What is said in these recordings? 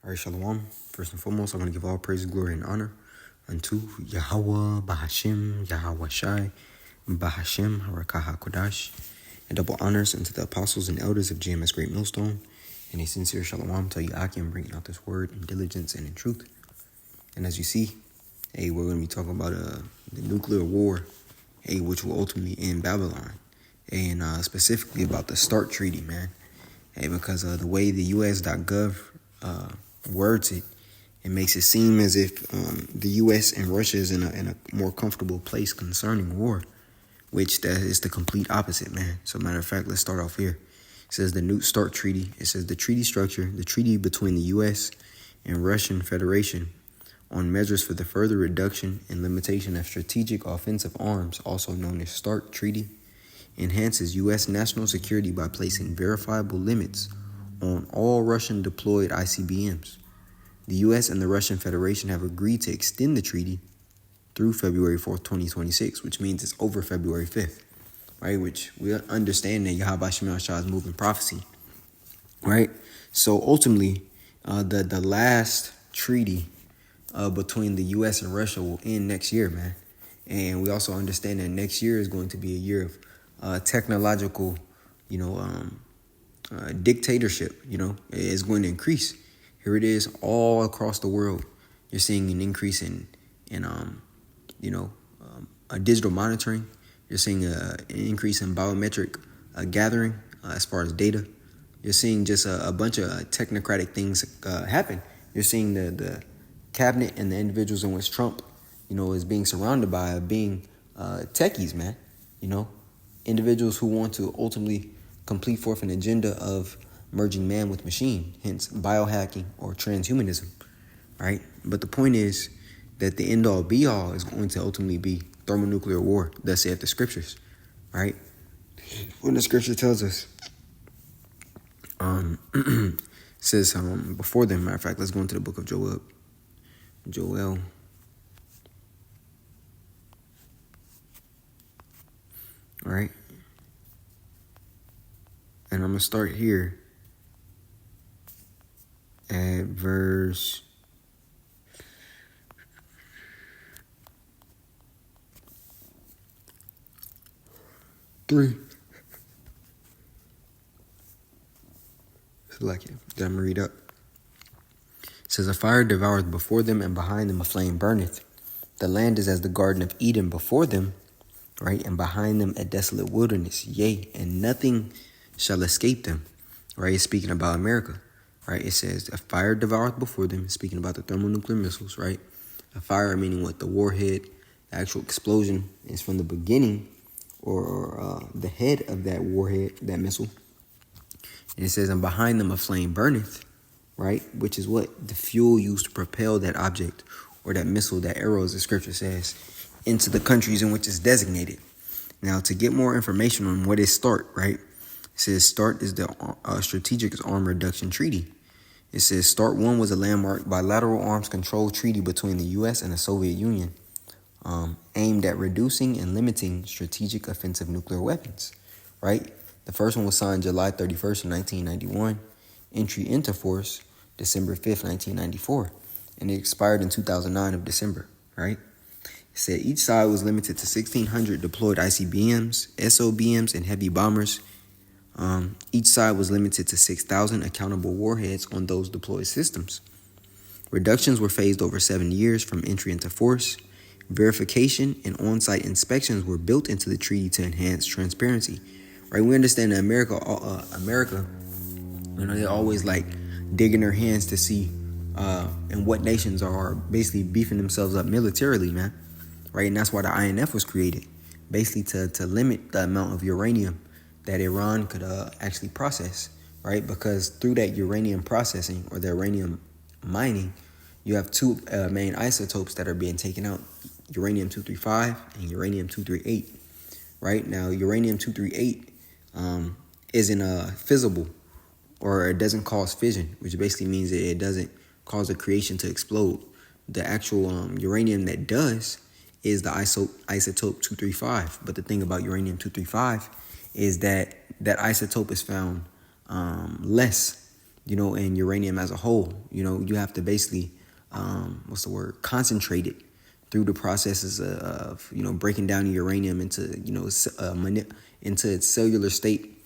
All right, Shalom. First and foremost, I want to give all praise, glory, and honor unto Yahweh, Bahashim, Yahweh Shai, Bahashim, Harakah HaKodash, and double honors unto the apostles and elders of GMS Great Millstone, and a sincere Shalom to Yakim, bringing out this word in diligence and in truth. And as you see, we're going to be talking about the nuclear war, which will ultimately end Babylon, and specifically about the START Treaty, man. Because the way the US.gov words it, it makes it seem as if the U.S. and Russia is in a more comfortable place concerning war, which that is the complete opposite, man. So matter of fact, let's start off here. It says the New START Treaty. It says the treaty structure, the treaty between the U.S. and Russian Federation on measures for the further reduction and limitation of strategic offensive arms, also known as START Treaty, enhances U.S. national security by placing verifiable limits on all Russian deployed ICBMs. The U.S. and the Russian Federation have agreed to extend the treaty through February 4th, 2026, which means it's over February 5th, right? Which we understand that Yahweh Shemel Shah is moving prophecy, right? So ultimately, the last treaty between the U.S. and Russia will end next year, man. And we also understand that next year is going to be a year of technological, dictatorship, is going to increase. Here it is all across the world. You're seeing an increase in digital monitoring. You're seeing an increase in biometric gathering as far as data. You're seeing just a bunch of technocratic things happen. You're seeing the cabinet and the individuals in which Trump, is being surrounded by being techies, man. Individuals who want to ultimately complete forth an agenda of merging man with machine, hence biohacking or transhumanism, right? But the point is that the end-all be-all is going to ultimately be thermonuclear war, thus saith the scriptures, right? When the scripture tells us, says before them, matter of fact, let's go into the book of Joel. All right? And I'm going to start here at verse 3. Select it. Then I'm going to read up. It says, a fire devoureth before them, and behind them a flame burneth. The land is as the garden of Eden before them, right? And behind them a desolate wilderness, yea, and nothing shall escape them, right? It's speaking about America, right? It says, a fire devoureth before them, speaking about the thermonuclear missiles, right? A fire meaning what? The warhead, the actual explosion is from the beginning or the head of that warhead, that missile. And it says, and behind them a flame burneth, right? Which is what? The fuel used to propel that object or that missile, that arrow, as the scripture says, into the countries in which it's designated. Now, to get more information on what is START, right? It says START is the Strategic Arm Reduction Treaty. It says START 1 was a landmark bilateral arms control treaty between the U.S. and the Soviet Union, aimed at reducing and limiting strategic offensive nuclear weapons, right? The first one was signed July 31st, 1991. Entry into force December 5th, 1994. And it expired in 2009 of December, right? It said each side was limited to 1,600 deployed ICBMs, SOBMs, and heavy bombers. Each side was limited to 6,000 accountable warheads on those deployed systems. Reductions were phased over 7 years from entry into force. Verification and on-site inspections were built into the treaty to enhance transparency. Right? We understand that America, they're always like digging their hands to see and what nations are basically beefing themselves up militarily, man. Right? And that's why the INF was created, basically to limit the amount of uranium that Iran could actually process, right? Because through that uranium processing or the uranium mining, you have two main isotopes that are being taken out, uranium-235 and uranium-238, right? Now, uranium-238 isn't fissible, or it doesn't cause fission, which basically means that it doesn't cause a creation to explode. The actual uranium that does is the isotope 235. But the thing about uranium-235 is that isotope is found less and uranium as a whole. You have to basically, concentrate it through the processes of breaking down uranium into, into its cellular state,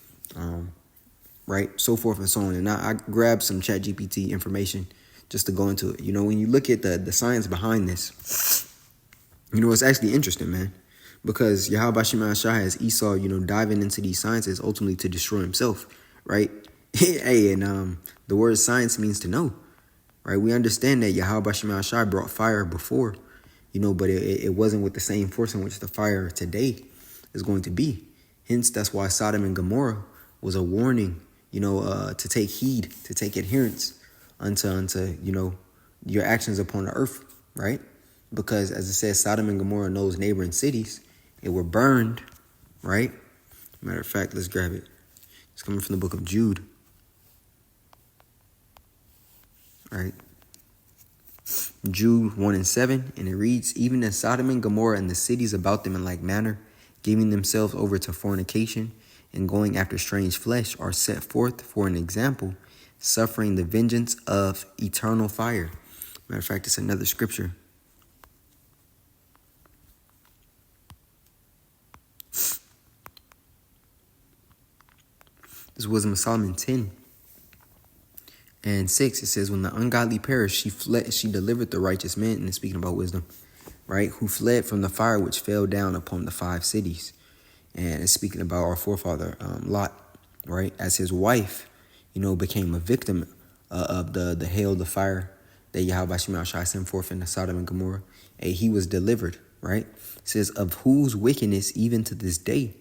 right? So forth and so on. And I grabbed some ChatGPT information just to go into it. When you look at the science behind this, it's actually interesting, man. Because Yahweh Shema Shah has Esau, diving into these sciences ultimately to destroy himself, right? Hey, and the word science means to know, right? We understand that Yahweh Shema Shah brought fire before, but it wasn't with the same force in which the fire today is going to be. Hence, that's why Sodom and Gomorrah was a warning, to take heed, to take adherence unto your actions upon the earth, right? Because as it says, Sodom and Gomorrah and those neighboring cities, it were burned, right? Matter of fact, let's grab it. It's coming from the book of Jude. All right. Jude 1:7, and it reads, even as Sodom and Gomorrah and the cities about them in like manner, giving themselves over to fornication and going after strange flesh, are set forth for an example, suffering the vengeance of eternal fire. Matter of fact, it's another scripture. This is Wisdom of Solomon 10:6. It says, when the ungodly perished, she delivered the righteous man, and it's speaking about wisdom, right? Who fled from the fire which fell down upon the 5 cities. And it's speaking about our forefather, Lot, right? As his wife, became a victim of the hail, the fire that Yahweh Shema Shai sent forth in the Sodom and Gomorrah. And he was delivered, right? It says, of whose wickedness even to this day,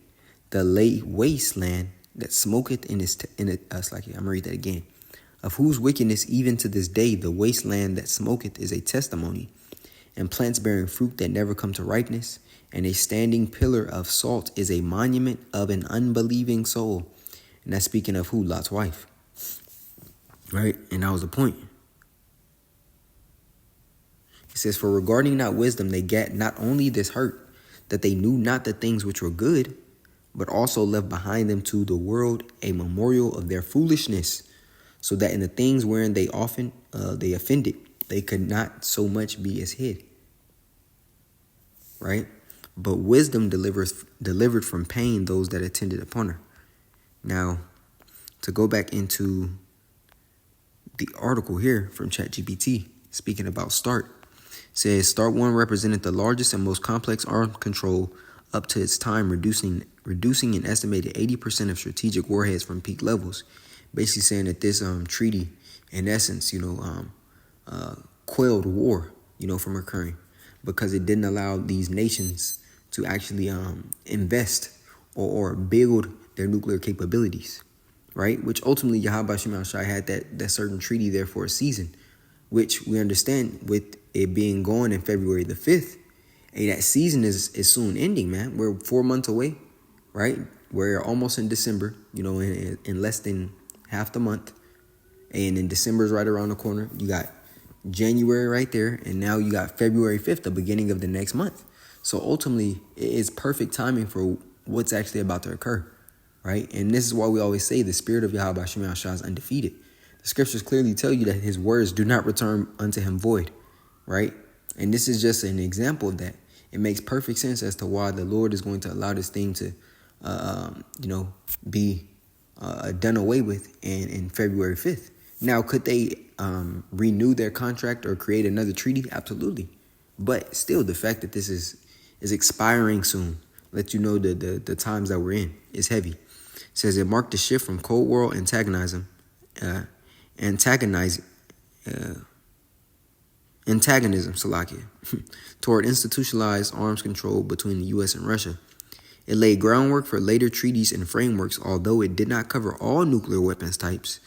the lay wasteland that smoketh in its, I'm going to read that again. Of whose wickedness even to this day, the wasteland that smoketh is a testimony, and plants bearing fruit that never come to ripeness, and a standing pillar of salt is a monument of an unbelieving soul. And that's speaking of who? Lot's wife. Right? And that was the point. It says, for regarding not wisdom, they get not only this hurt, that they knew not the things which were good, but also left behind them to the world a memorial of their foolishness, so that in the things wherein they often they offended, they could not so much be as hid. Right? But wisdom delivered from pain those that attended upon her. Now, to go back into the article here from ChatGPT, speaking about START, says START 1 represented the largest and most complex arms control up to its time, reducing an estimated 80% of strategic warheads from peak levels. Basically saying that this treaty, in essence, quelled war, from occurring, because it didn't allow these nations to actually invest or build their nuclear capabilities, right? Which ultimately Yahweh Shema Shai had that certain treaty there for a season, which we understand with it being gone in February the 5th. And that season is soon ending, man. We're 4 months away, right? We're almost in December, in less than half the month. And then December is right around the corner. You got January right there. And now you got February 5th, the beginning of the next month. So ultimately, it's perfect timing for what's actually about to occur, right? And this is why we always say the spirit of Yahweh Shema Shah is undefeated. The scriptures clearly tell you that his words do not return unto him void, right? And this is just an example of that. It makes perfect sense as to why the Lord is going to allow this thing to, be done away with in February 5th. Now, could they renew their contract or create another treaty? Absolutely. But still, the fact that this is expiring soon lets you know the times that we're in is heavy. It says it marked a shift from Cold War antagonism toward institutionalized arms control between the U.S. and Russia. It laid groundwork for later treaties and frameworks, although it did not cover all nuclear weapons types,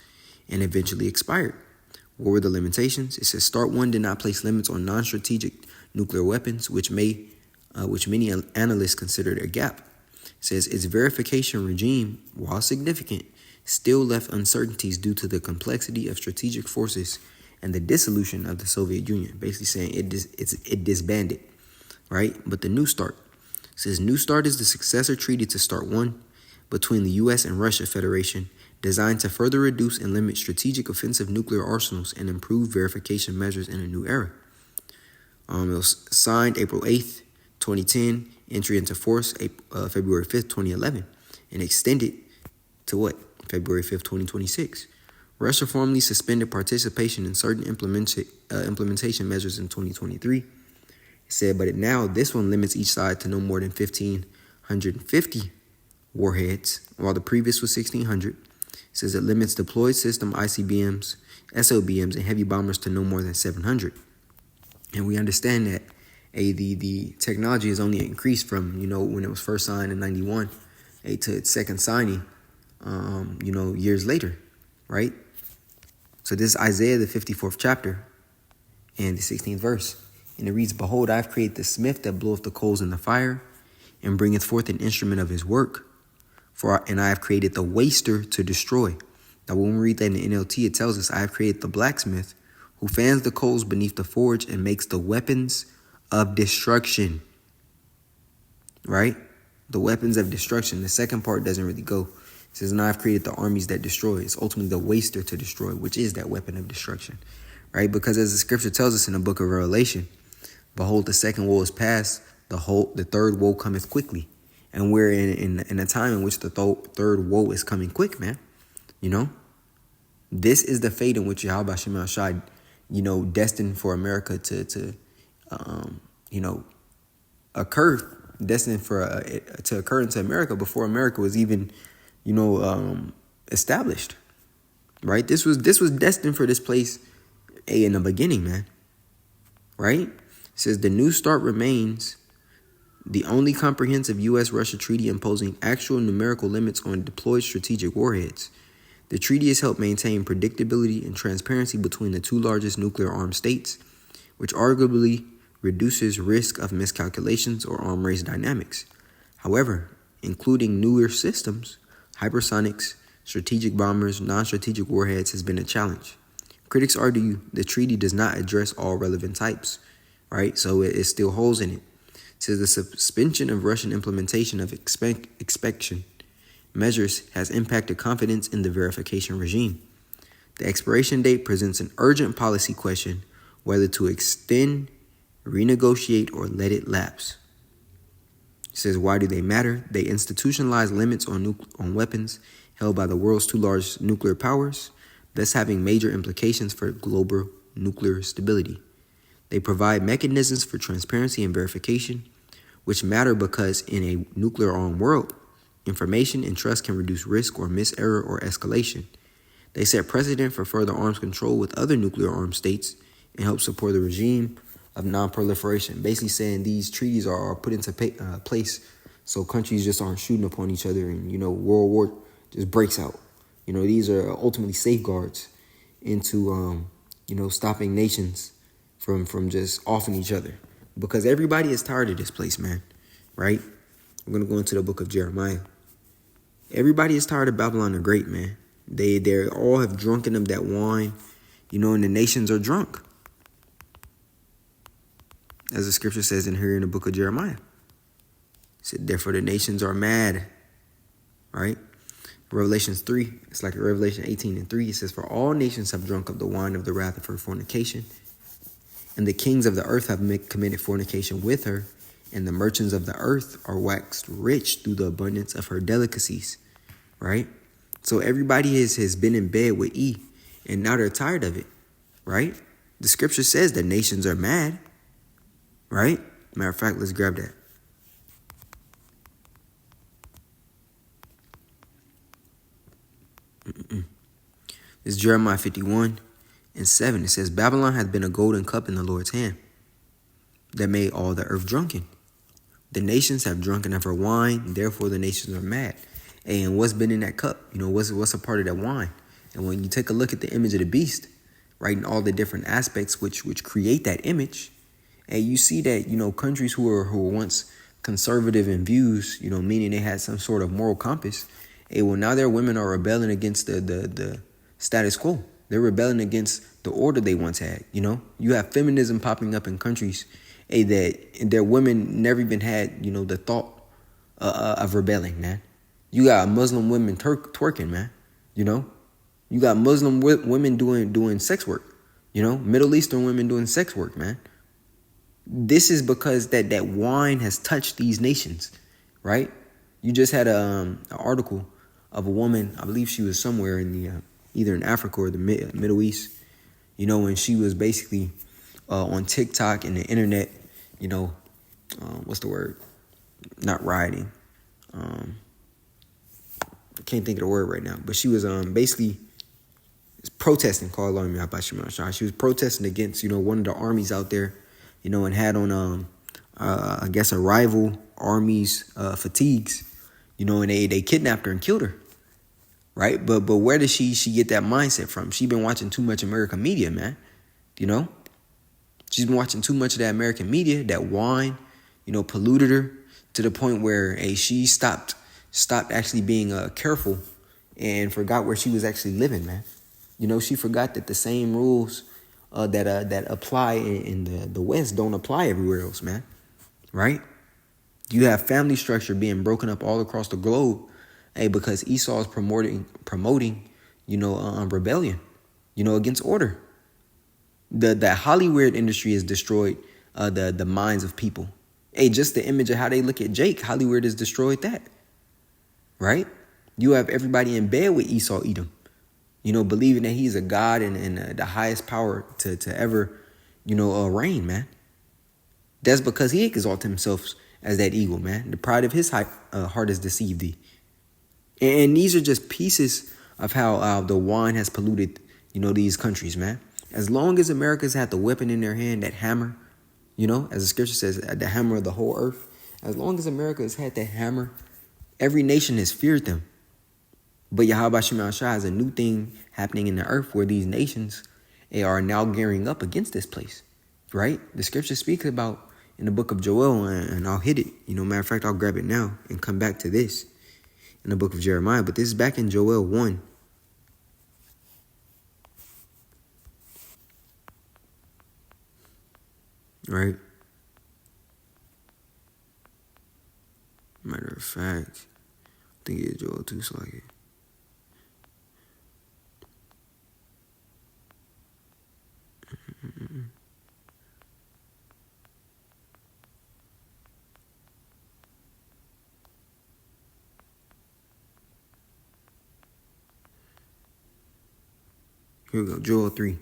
and eventually expired. What were the limitations? It says START 1 did not place limits on non-strategic nuclear weapons, which many analysts considered a gap. It says its verification regime, while significant, still left uncertainties due to the complexity of strategic forces and the dissolution of the Soviet Union, basically saying it disbanded, right? But the New START says New START is the successor treaty to START 1 between the U.S. and Russia Federation, designed to further reduce and limit strategic offensive nuclear arsenals and improve verification measures in a new era. It was signed April 8th, 2010, entry into force February 5th, 2011, and extended to what? February 5th, 2026. Russia formally suspended participation in certain implementation measures in 2023. It said, but now this one limits each side to no more than 1,550 warheads, while the previous was 1,600. It says it limits deployed system ICBMs, SLBMs, and heavy bombers to no more than 700. And we understand that the technology has only increased from, when it was first signed in 91 to its second signing, years later, right? So this is Isaiah, the 54th chapter and the 16th verse. And it reads, behold, I have created the smith that bloweth the coals in the fire and bringeth forth an instrument of his work. And I have created the waster to destroy. Now, when we read that in the NLT, it tells us, I have created the blacksmith who fans the coals beneath the forge and makes the weapons of destruction. Right? The weapons of destruction. The second part doesn't really go. It says, and I have created the armies that destroy. It's ultimately the waster to destroy, which is that weapon of destruction. Right? Because as the scripture tells us in the book of Revelation, behold, the second woe is past, the third woe cometh quickly. And we're in a time in which the third woe is coming quick, man. This is the fate in which Yahweh Shem Shai, destined for America to occur, destined for to occur into America before America was even, established. Right? This was destined for this place in the beginning, man. Right? It says the New START remains the only comprehensive U.S.-Russia treaty imposing actual numerical limits on deployed strategic warheads. The treaty has helped maintain predictability and transparency between the two largest nuclear-armed states, which arguably reduces risk of miscalculations or arms race dynamics. However, including newer systems, hypersonics, strategic bombers, non-strategic warheads has been a challenge. Critics argue the treaty does not address all relevant types, right? So it still holes in it. It says the suspension of Russian implementation of inspection measures has impacted confidence in the verification regime. The expiration date presents an urgent policy question whether to extend, renegotiate, or let it lapse. It says, why do they matter? They institutionalize limits on weapons held by the world's two largest nuclear powers, thus having major implications for global nuclear stability. They provide mechanisms for transparency and verification, which matter because in a nuclear-armed world, information and trust can reduce risk or miserror or escalation. They set precedent for further arms control with other nuclear-armed states and help support the regime of non-proliferation. Basically saying these treaties are put into place so countries just aren't shooting upon each other and, World War just breaks out. These are ultimately safeguards into, stopping nations from just offing each other. Because everybody is tired of this place, man. Right? We're going to go into the book of Jeremiah. Everybody is tired of Babylon the Great, man. They all have drunken of that wine, and the nations are drunk. As the scripture says in here in the book of Jeremiah. It said, therefore the nations are mad. Right? Revelations 3, it's like Revelation 18:3. It says, for all nations have drunk of the wine of the wrath of her fornication. And the kings of the earth have committed fornication with her. And the merchants of the earth are waxed rich through the abundance of her delicacies. Right? So everybody has been in bed with E. And now they're tired of it. Right? The scripture says the nations are mad. Right? Matter of fact, let's grab that. It's Jeremiah 51:7. It says, Babylon hath been a golden cup in the Lord's hand that made all the earth drunken. The nations have drunken of her wine, therefore the nations are mad. And what's been in that cup? What's a part of that wine? And when you take a look at the image of the beast, right, and all the different aspects which create that image, and you see that, countries who were once conservative in views, meaning they had some sort of moral compass, now their women are rebelling against the status quo. They're rebelling against the order they once had. You have feminism popping up in countries that their women never even had, the thought of rebelling, man. You got Muslim women twerking, man. You know, you got Muslim women doing sex work. You know, Middle Eastern women doing sex work, man. This is because that wine has touched these nations, right? You just had an article of a woman, I believe she was somewhere in the either in Africa or the Middle East, you know, and she was basically on TikTok and the internet, you know, what's the word? Not rioting. I can't think of the word right now, but she was basically protesting. She was protesting against, you know, one of the armies out there, you know, and had on I guess a rival army's fatigues, you know, and they kidnapped her and killed her. Right? But where does she get that mindset from? She been watching too much American media, man. You know? She's been watching too much of that American media, that wine, you know, polluted her to the point where she stopped actually being careful and forgot where she was actually living, man. You know, she forgot that the same rules that apply in the West don't apply everywhere else, man. Right? You have family structure being broken up all across the globe, because Esau is promoting, you know, rebellion, you know, against order. The Hollywood industry has destroyed the minds of people. Just the image of how they look at Jake, Hollywood has destroyed that. Right? You have everybody in bed with Esau Edom, you know, believing that he's a god and the highest power to ever, you know, reign, man. That's because he exalts himself as that eagle, man. The pride of his heart has deceived thee. And these are just pieces of how the wine has polluted, you know, these countries, man. As long as America's had the weapon in their hand, that hammer, you know, as the scripture says, the hammer of the whole earth. As long as America has had that hammer, every nation has feared them. But Yahweh Shema Shah has a new thing happening in the earth where these nations are now gearing up against this place, right? The scripture speaks about in the book of Joel, and I'll hit it. You know, matter of fact, I'll grab it now and come back to this in the book of Jeremiah. But this is back in Joel 1. Right? Matter of fact, I think it's Joel 2, so like it. Here we go. Joel 3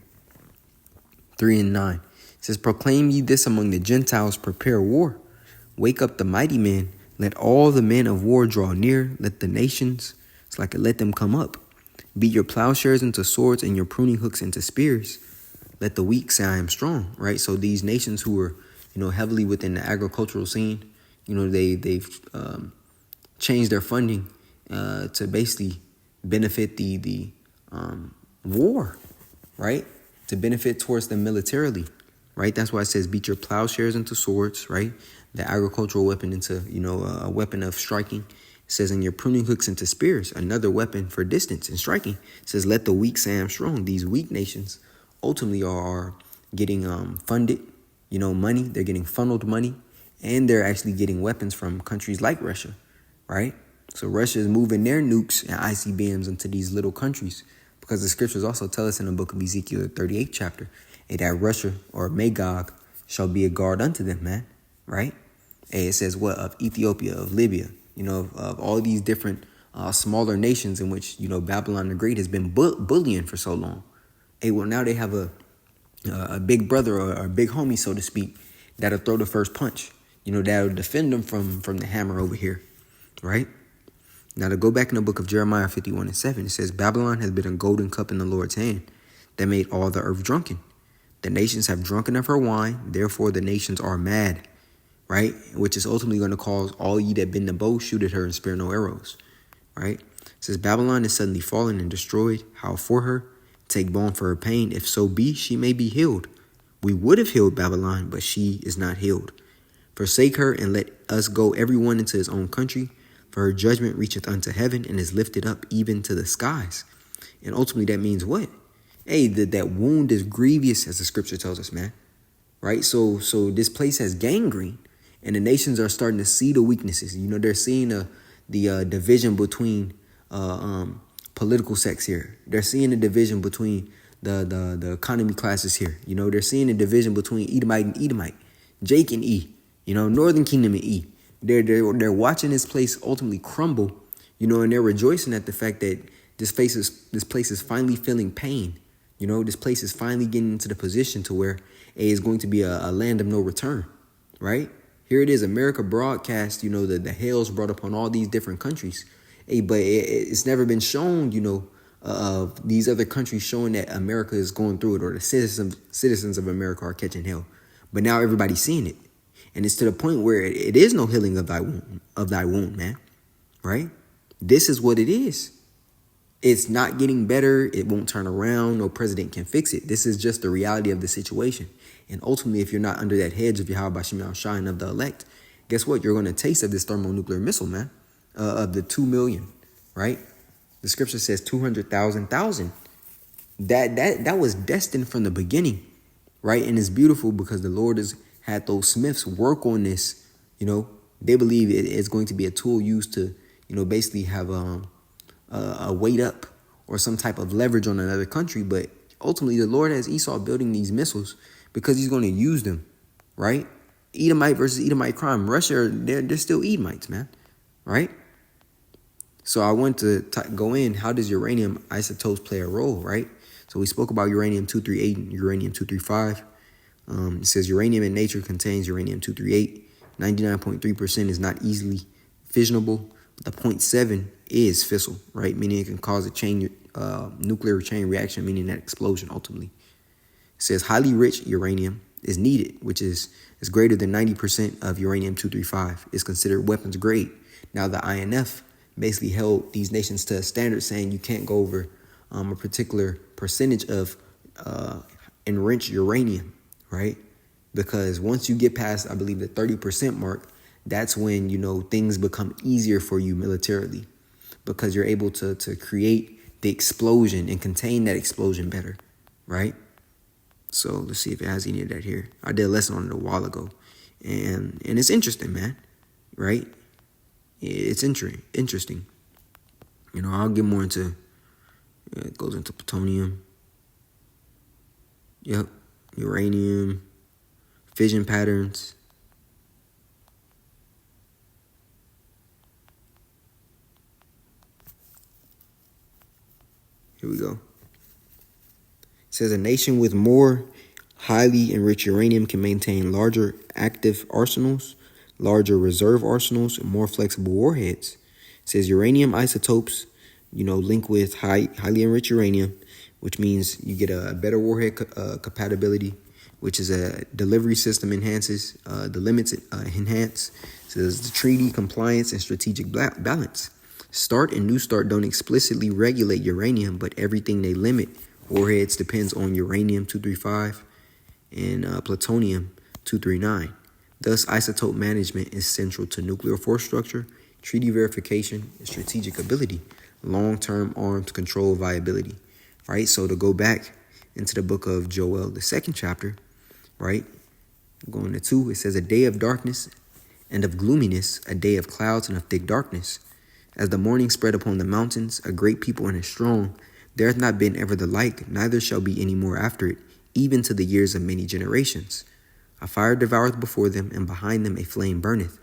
and 9. It says, proclaim ye this among the Gentiles, prepare war. Wake up the mighty men. Let all the men of war draw near. Let the nations, it's like let them come up. Beat your plowshares into swords and your pruning hooks into spears. Let the weak say I am strong, right? So these nations who are, you know, heavily within the agricultural scene, you know, they've changed their funding to basically benefit the war, right? To benefit towards them militarily, right? That's why it says beat your plowshares into swords, right? The agricultural weapon into, you know, a weapon of striking. It says, and your pruning hooks into spears, another weapon for distance and striking. It says, let the weak say I'm strong. These weak nations ultimately are getting funded, you know, money. They're getting funneled money, and they're actually getting weapons from countries like Russia, right? So Russia is moving their nukes and ICBMs into these little countries, because the scriptures also tell us in the book of Ezekiel, the 38th chapter, that Russia or Magog shall be a guard unto them, man, right? It says what? Of Ethiopia, of Libya, you know, of all these different smaller nations in which, you know, Babylon the Great has been bullying for so long. Well, now they have a big brother or a big homie, so to speak, that'll throw the first punch, you know, that'll defend them from the hammer over here, right? Now, to go back in the book of Jeremiah 51 and 7, it says, Babylon has been a golden cup in the Lord's hand that made all the earth drunken. The nations have drunken of her wine, therefore the nations are mad, right? Which is ultimately going to cause all ye that bend the bow shoot at her and spare no arrows, right? It says, Babylon is suddenly fallen and destroyed. How for her? Take balm for her pain. If so be, she may be healed. We would have healed Babylon, but she is not healed. Forsake her and let us go every one into his own country. For her judgment reacheth unto heaven and is lifted up even to the skies. And ultimately that means what? That wound is grievous, as the scripture tells us, man. Right? So this place has gangrene, and the nations are starting to see the weaknesses. You know, they're seeing the division between political sects here. They're seeing the division between the economy classes here. You know, they're seeing the division between Edomite and Edomite, Jake and E. You know, Northern Kingdom and E. They're watching this place ultimately crumble. You know, and they're rejoicing at the fact that this place is finally feeling pain. You know, this place is finally getting into the position to where it is going to be a land of no return, right? Here it is, America broadcast, you know, the hails brought upon all these different countries. Hey, but it's never been shown, you know, of these other countries showing that America is going through it, or the citizens of America are catching hell. But now everybody's seeing it. And it's to the point where it is no healing of thy wound, man, right? This is what it is. It's not getting better. It won't turn around. No president can fix it. This is just the reality of the situation. And ultimately, if you're not under that hedge of Yahweh Bashim Yahushua and of the elect, guess what? You're going to taste of this thermonuclear missile, man, of the 2 million, right? The scripture says 200,000. That was destined from the beginning, right? And it's beautiful because the Lord has had those Smiths work on this. You know, they believe it's going to be a tool used to, you know, basically have a weight up or some type of leverage on another country. But ultimately, the Lord has Esau building these missiles because he's going to use them, right? Edomite versus Edomite crime. Russia, they're still Edomites, man, right? So I want to go in, how does uranium isotopes play a role, right? So we spoke about uranium-238 and uranium-235. It says uranium in nature contains uranium-238. 99.3% is not easily fissionable. The 0.7 is fissile, right? Meaning it can cause a nuclear chain reaction, meaning that explosion ultimately. It says highly rich uranium is needed, which is greater than 90% of uranium-235. It's considered weapons grade. Now the INF basically held these nations to a standard saying you can't go over a particular percentage of enriched uranium, right? Because once you get past, I believe, the 30% mark, that's when, you know, things become easier for you militarily, because you're able to create the explosion and contain that explosion better, right? So let's see if it has any of that here. I did a lesson on it a while ago, and it's interesting, man, right? It's interesting. You know, I'll get more into, it goes into plutonium. Yep, uranium, fission patterns. Here we go. It says a nation with more highly enriched uranium can maintain larger active arsenals, larger reserve arsenals, and more flexible warheads. It says uranium isotopes, you know, link with highly enriched uranium, which means you get a better warhead compatibility, which is a delivery system enhances, the limits enhance. It says the treaty compliance and strategic balance. START and New START don't explicitly regulate uranium, but everything they limit warheads depends on uranium-235 and plutonium-239. Thus, isotope management is central to nuclear force structure, treaty verification, and strategic ability, long-term arms control viability, right? So to go back into the book of Joel, the 2nd chapter, right? Going to 2, it says, a day of darkness and of gloominess, a day of clouds and of thick darkness. As the morning spread upon the mountains, a great people and a strong, there hath not been ever the like, neither shall be any more after it, even to the years of many generations. A fire devoureth before them, and behind them a flame burneth.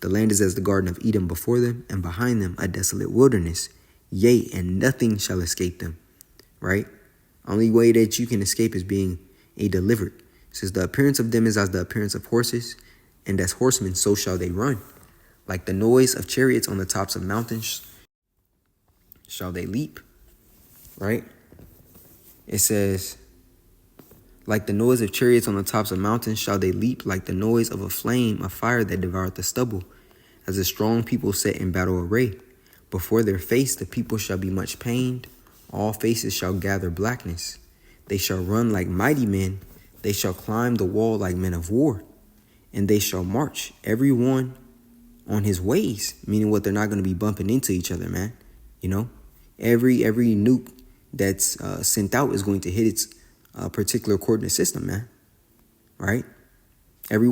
The land is as the garden of Eden before them, and behind them a desolate wilderness. Yea, and nothing shall escape them. Right? Only way that you can escape is being delivered. It says the appearance of them is as the appearance of horses, and as horsemen so shall they run. Like the noise of chariots on the tops of mountains shall they leap. Right? It says, like the noise of chariots on the tops of mountains shall they leap, like the noise of a flame, a fire that devoureth the stubble, as a strong people set in battle array. Before their face the people shall be much pained, all faces shall gather blackness. They shall run like mighty men, they shall climb the wall like men of war, and they shall march, every one on his ways, meaning what, they're not going to be bumping into each other, man. You know, every nuke that's sent out is going to hit its particular coordinate system, man. Right? Every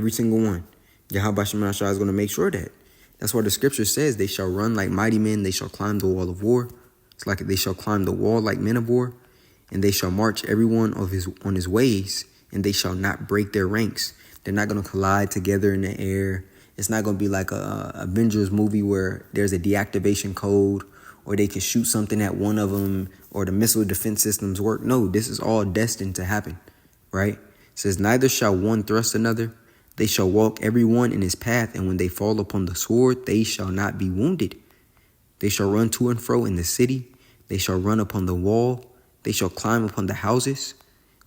single one. Yahweh Shem Shah is going to make sure that. That's why the scripture says they shall run like mighty men. They shall climb the wall of war. It's like they shall climb the wall like men of war. And they shall march everyone on his ways. And they shall not break their ranks. They're not going to collide together in the air. It's not going to be like a Avengers movie where there's a deactivation code or they can shoot something at one of them or the missile defense systems work. No, this is all destined to happen, right? It says, neither shall one thrust another. They shall walk every one in his path, and when they fall upon the sword, they shall not be wounded. They shall run to and fro in the city. They shall run upon the wall. They shall climb upon the houses.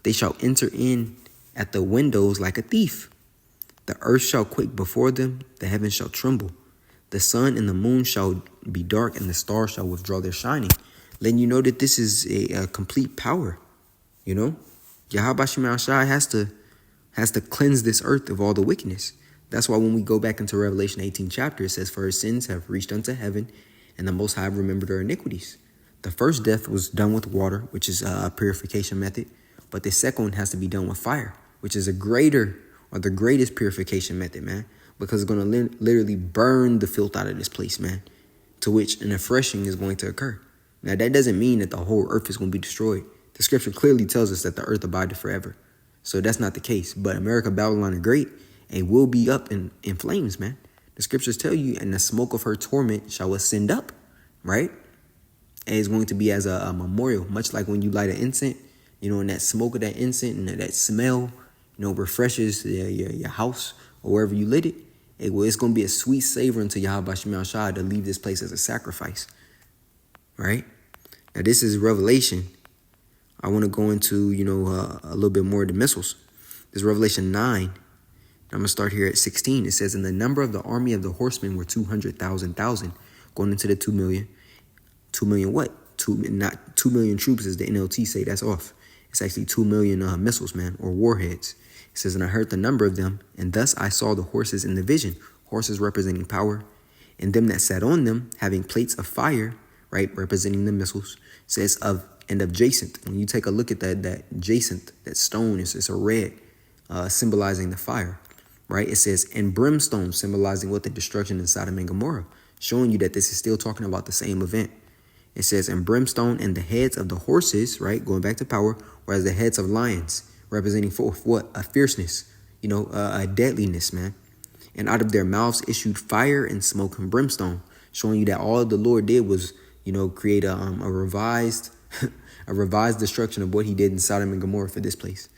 They shall enter in at the windows like a thief. The earth shall quake before them. The heavens shall tremble. The sun and the moon shall be dark, and the stars shall withdraw their shining. Letting you know that this is a complete power. You know, Yahweh Shai has to cleanse this earth of all the wickedness. That's why when we go back into Revelation 18 chapter, it says, for his sins have reached unto heaven, and the Most High have remembered our iniquities. The first death was done with water, which is a purification method. But the second one has to be done with fire, which is a greater or the greatest purification method, man. Because it's going to literally burn the filth out of this place, man. To which an refreshing is going to occur. Now, that doesn't mean that the whole earth is going to be destroyed. The scripture clearly tells us that the earth abideth forever. So that's not the case. But America, Babylon the Great, and will be up in flames, man. The scriptures tell you, and the smoke of her torment shall ascend up, right? And it's going to be as a memorial, much like when you light an incense, you know, and that smoke of that incense and that smell, you know, refreshes your house or wherever you lit it. It's going to be a sweet savor unto Yahweh Shemel Shah to leave this place as a sacrifice, right? Now, this is Revelation. I want to go into, you know, a little bit more of the missiles. This is Revelation 9. I'm going to start here at 16. It says, and the number of the army of the horsemen were 200,000, going into the 2 million. 2 million what? Not 2 million troops, as the NLT say. That's off. It's actually 2 million missiles, man, or warheads. It says, and I heard the number of them, and thus I saw the horses in the vision, horses representing power, and them that sat on them, having plates of fire, right, representing the missiles. It says and of jacinth. When you take a look at that jacinth, that stone, it's a red, symbolizing the fire, right? It says, and brimstone, symbolizing what the destruction in Sodom and Gomorrah, showing you that this is still talking about the same event. It says, and brimstone and the heads of the horses, right, going back to power, whereas the heads of lions, representing for what? A fierceness, you know, a deadliness, man. And out of their mouths issued fire and smoke and brimstone, showing you that all the Lord did was, you know, create a revised a revised destruction of what he did in Sodom and Gomorrah for this place.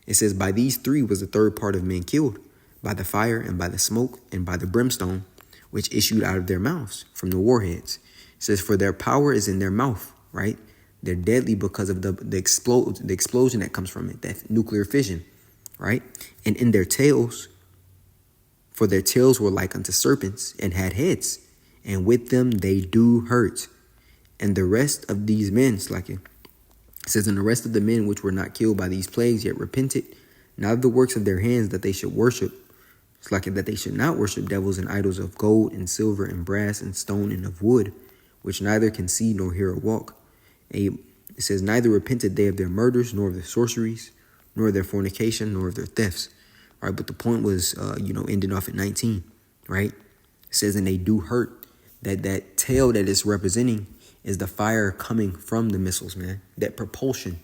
It says, by these three was the third part of men killed, by the fire and by the smoke and by the brimstone, which issued out of their mouths from the warheads. It says, for their power is in their mouth, right? They're deadly because of the explosion that comes from it, that nuclear fission, right? And in their tails, for their tails were like unto serpents and had heads, and with them they do hurt. And the rest of these men, it says, and the rest of the men which were not killed by these plagues yet repented, not of the works of their hands that they should worship. It's like that they should not worship devils and idols of gold and silver and brass and stone and of wood, which neither can see nor hear or walk. And it says, neither repented they of their murders, nor of their sorceries, nor of their fornication, nor of their thefts. All right, but the point was, ending off at 19, right? It says, and they do hurt. That tail that it's representing is the fire coming from the missiles, man. That propulsion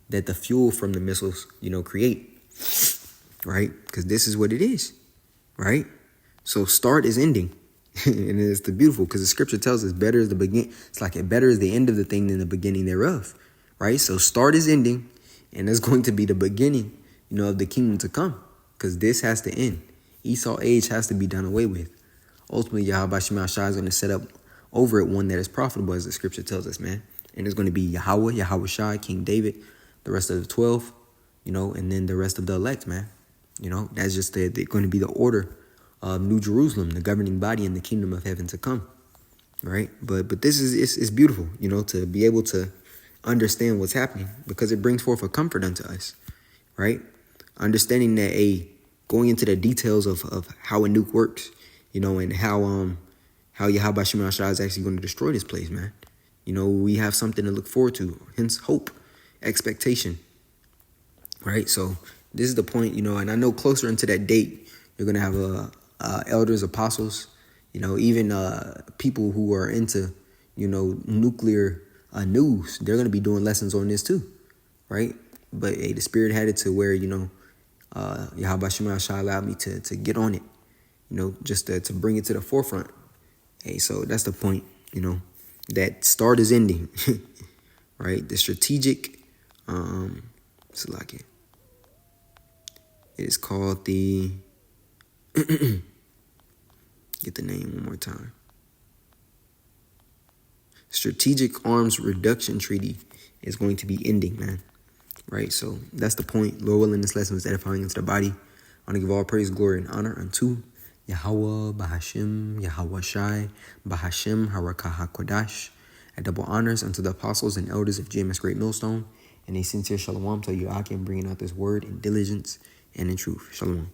that the fuel from the missiles, create, right? Because this is what it is, right? So start is ending. And it's the beautiful, because the scripture tells us better is the begin. It's like better is the end of the thing than the beginning thereof, right? So start is ending, and it's going to be the beginning, of the kingdom to come, because this has to end. Esau age has to be done away with. Ultimately, Yahweh Shema Shai is going to set up over it one that is profitable, as the scripture tells us, man. And it's going to be Yahweh Shai, King David, the rest of the 12, and then the rest of the elect, man. That's just they're going to be the order of New Jerusalem, the governing body in the kingdom of heaven to come, right? But this is it's beautiful, to be able to understand what's happening, because it brings forth a comfort unto us, right? Understanding that going into the details of how a nuke works, and how Yahweh Shema Shai is actually going to destroy this place, man. We have something to look forward to, hence hope, expectation, right? So this is the point, and I know closer into that date, you're going to have elders, apostles, Even people who are into, nuclear news, they're going to be doing lessons on this too, right? But hey, the Spirit had it to where, Yahweh Shema Shai allowed me to get on it, just to bring it to the forefront. Hey, so that's the point, that start is ending, right? The strategic, it's like it is called the, get the name one more time. Strategic Arms Reduction Treaty is going to be ending, man. Right? So that's the point. Lord willing, this lesson is edifying into the body. I want to give all praise, glory, and honor unto Yahweh, Bahashim, Yahweh Shai, Bahashim, Harakah HaKodash. A double honors unto the apostles and elders of GMS Great Millstone. And a sincere shalom to you, Akim, bringing out this word in diligence and in truth. Shalom.